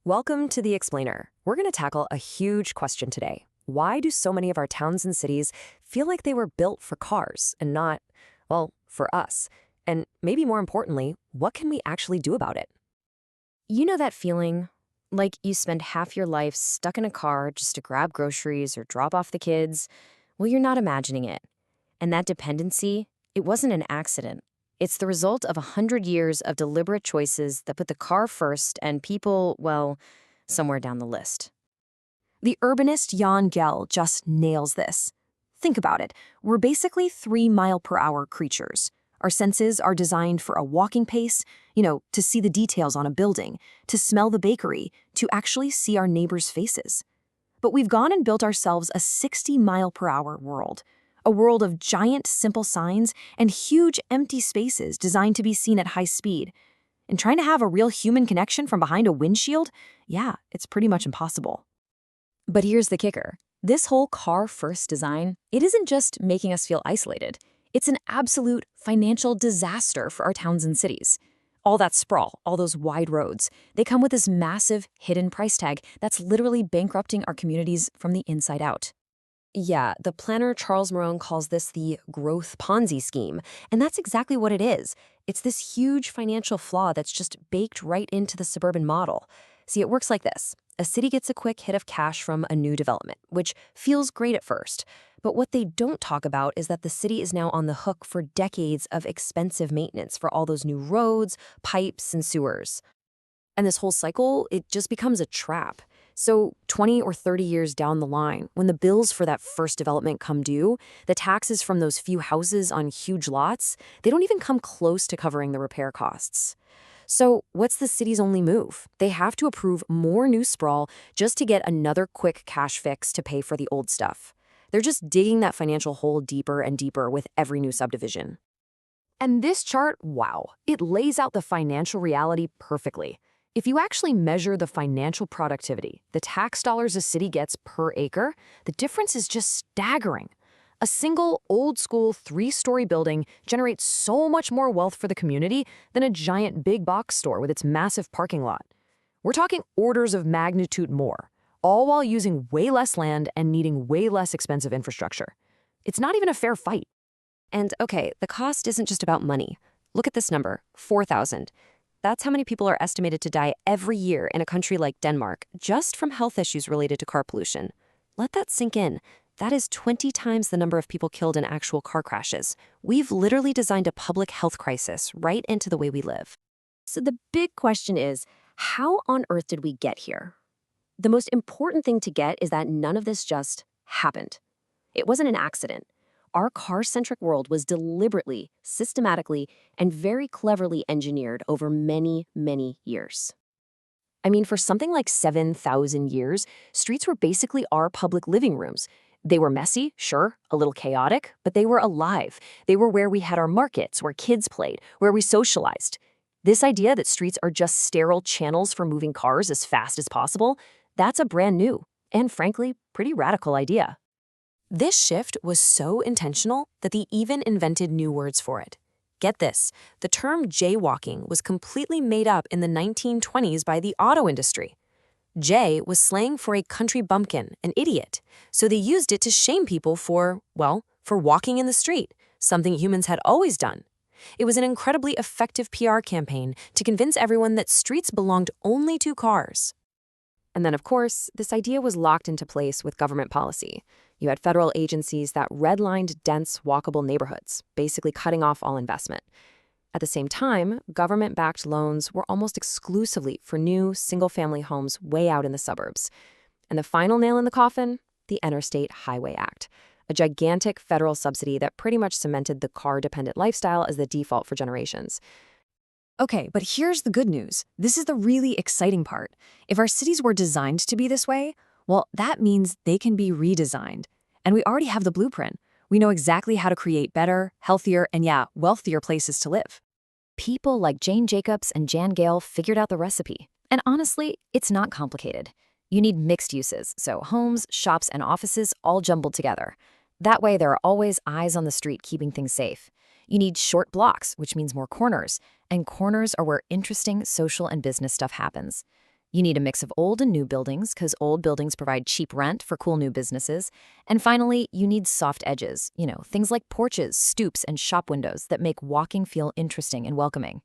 Welcome to The Explainer. We're going to tackle a huge question today. Why do so many of our towns and cities feel like they were built for cars and not, well, for us? And maybe more importantly, what can we actually do about it? You know that feeling? Like you spend half your life stuck in a car just to grab groceries or drop off the kids? Well, you're not imagining it. And that dependency, it wasn't an accident. It's the result of 100 years of deliberate choices that put the car first and people, well, somewhere down the list. The urbanist Jan Gehl just nails this. Think about it. We're basically 3-mile-per-hour creatures. Our senses are designed for a walking pace, to see the details on a building, to smell the bakery, to actually see our neighbors' faces. But we've gone and built ourselves a 60-mile-per-hour world, a world of giant, simple signs and huge, empty spaces designed to be seen at high speed. And trying to have a real human connection from behind a windshield? Yeah, it's pretty much impossible. But here's the kicker. This whole car-first design, it isn't just making us feel isolated. It's an absolute financial disaster for our towns and cities. All that sprawl, all those wide roads, they come with this massive hidden price tag that's literally bankrupting our communities from the inside out. Yeah, the planner Charles Marohn calls this the growth Ponzi scheme, and that's exactly what it is. It's this huge financial flaw that's just baked right into the suburban model. See, it works like this. A city gets a quick hit of cash from a new development, which feels great at first. But what they don't talk about is that the city is now on the hook for decades of expensive maintenance for all those new roads, pipes, and sewers. And this whole cycle, it just becomes a trap. So 20 or 30 years down the line, when the bills for that first development come due, the taxes from those few houses on huge lots, they don't even come close to covering the repair costs. So what's the city's only move? They have to approve more new sprawl just to get another quick cash fix to pay for the old stuff. They're just digging that financial hole deeper and deeper with every new subdivision. And this chart, wow, it lays out the financial reality perfectly. If you actually measure the financial productivity, the tax dollars a city gets per acre, the difference is just staggering. A single, old-school, 3-story building generates so much more wealth for the community than a giant big-box store with its massive parking lot. We're talking orders of magnitude more, all while using way less land and needing way less expensive infrastructure. It's not even a fair fight. And okay, the cost isn't just about money. Look at this number, 4,000. That's how many people are estimated to die every year in a country like Denmark, just from health issues related to car pollution. Let that sink in. That is 20 times the number of people killed in actual car crashes. We've literally designed a public health crisis right into the way we live. So the big question is, how on earth did we get here? The most important thing to get is that none of this just happened. It wasn't an accident. Our car-centric world was deliberately, systematically, and very cleverly engineered over many, many years. I mean, for something like 7,000 years, streets were basically our public living rooms. They were messy, sure, a little chaotic, but they were alive. They were where we had our markets, where kids played, where we socialized. This idea that streets are just sterile channels for moving cars as fast as possible, that's a brand new, and frankly, pretty radical idea. This shift was so intentional that they even invented new words for it. Get this, the term jaywalking was completely made up in the 1920s by the auto industry. Jay was slang for a country bumpkin, an idiot, so they used it to shame people for walking in the street, something humans had always done. It was an incredibly effective PR campaign to convince everyone that streets belonged only to cars. And then, of course, this idea was locked into place with government policy. You had federal agencies that redlined dense, walkable neighborhoods, basically cutting off all investment. At the same time, government-backed loans were almost exclusively for new, single-family homes way out in the suburbs. And the final nail in the coffin? The Interstate Highway Act, a gigantic federal subsidy that pretty much cemented the car-dependent lifestyle as the default for generations. Okay, but here's the good news. This is the really exciting part. If our cities were designed to be this way, well, that means they can be redesigned. And we already have the blueprint. We know exactly how to create better, healthier, and wealthier places to live. People like Jane Jacobs and Jan Gehl figured out the recipe. And honestly, it's not complicated. You need mixed uses, so homes, shops, and offices all jumbled together. That way, there are always eyes on the street keeping things safe. You need short blocks, which means more corners, and corners are where interesting social and business stuff happens. You need a mix of old and new buildings because old buildings provide cheap rent for cool new businesses. And finally, you need soft edges, things like porches, stoops, and shop windows that make walking feel interesting and welcoming.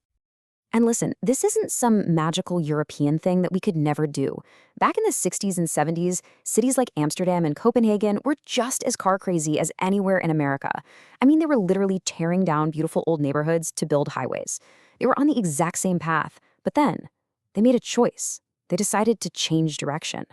And listen, this isn't some magical European thing that we could never do. Back in the 60s and 70s, cities like Amsterdam and Copenhagen were just as car crazy as anywhere in America. I mean, they were literally tearing down beautiful old neighborhoods to build highways. They were on the exact same path, but then they made a choice. They decided to change direction.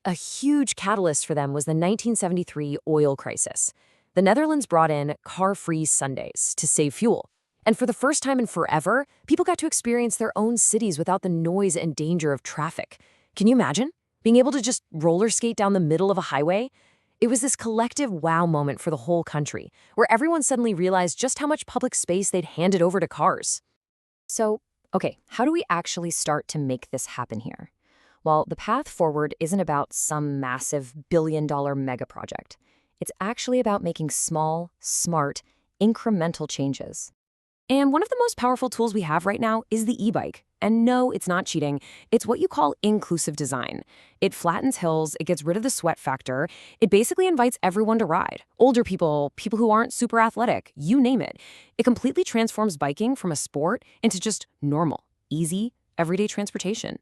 A huge catalyst for them was the 1973 oil crisis. The Netherlands brought in car-free Sundays to save fuel. And for the first time in forever, people got to experience their own cities without the noise and danger of traffic. Can you imagine? Being able to just roller skate down the middle of a highway? It was this collective wow moment for the whole country, where everyone suddenly realized just how much public space they'd handed over to cars. So, okay, how do we actually start to make this happen here? Well, the path forward isn't about some massive billion-dollar mega project. It's actually about making small, smart, incremental changes. And one of the most powerful tools we have right now is the e-bike. And no, it's not cheating. It's what you call inclusive design. It flattens hills, it gets rid of the sweat factor. It basically invites everyone to ride. Older people, people who aren't super athletic, you name it. It completely transforms biking from a sport into just normal, easy, everyday transportation.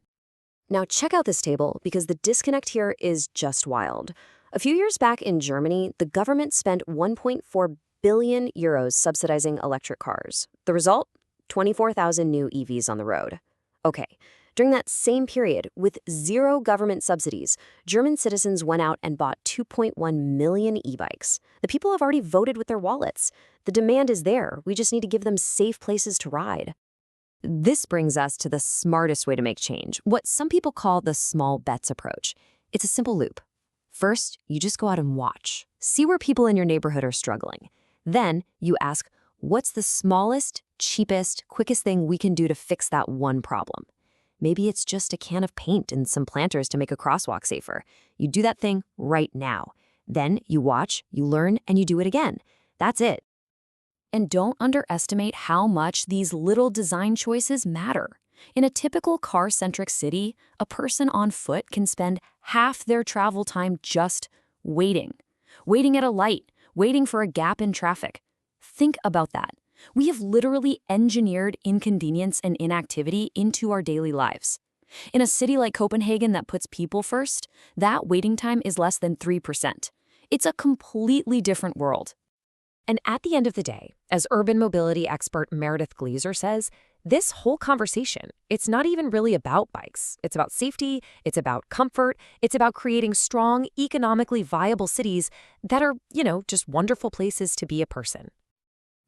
Now check out this table because the disconnect here is just wild. A few years back in Germany, the government spent 1.4 billion euros subsidizing electric cars. The result? 24,000 new EVs on the road. Okay, during that same period, with zero government subsidies, German citizens went out and bought 2.1 million e-bikes. The people have already voted with their wallets. The demand is there. We just need to give them safe places to ride. This brings us to the smartest way to make change, what some people call the small bets approach. It's a simple loop. First, you just go out and watch. See where people in your neighborhood are struggling. Then you ask, what's the smallest, cheapest, quickest thing we can do to fix that one problem? Maybe it's just a can of paint and some planters to make a crosswalk safer. You do that thing right now. Then you watch, you learn, and you do it again. That's it. And don't underestimate how much these little design choices matter. In a typical car-centric city, a person on foot can spend half their travel time just waiting. Waiting at a light, waiting for a gap in traffic. Think about that. We have literally engineered inconvenience and inactivity into our daily lives. In a city like Copenhagen that puts people first, that waiting time is less than 3%. It's a completely different world. And at the end of the day, as urban mobility expert Meredith Glazer says, this whole conversation, it's not even really about bikes. It's about safety, it's about comfort, it's about creating strong, economically viable cities that are, just wonderful places to be a person.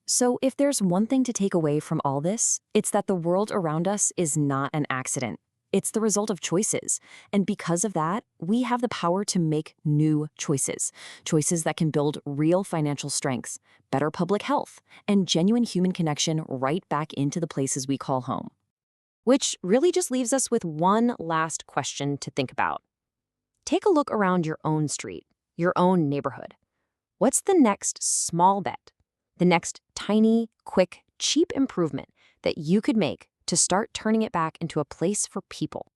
So if there's one thing to take away from all this, it's that the world around us is not an accident. It's the result of choices. And because of that, we have the power to make new choices. Choices that can build real financial strengths, better public health, and genuine human connection right back into the places we call home. Which really just leaves us with one last question to think about. Take a look around your own street, your own neighborhood. What's the next small bet? The next tiny, quick, cheap improvement that you could make to start turning it back into a place for people?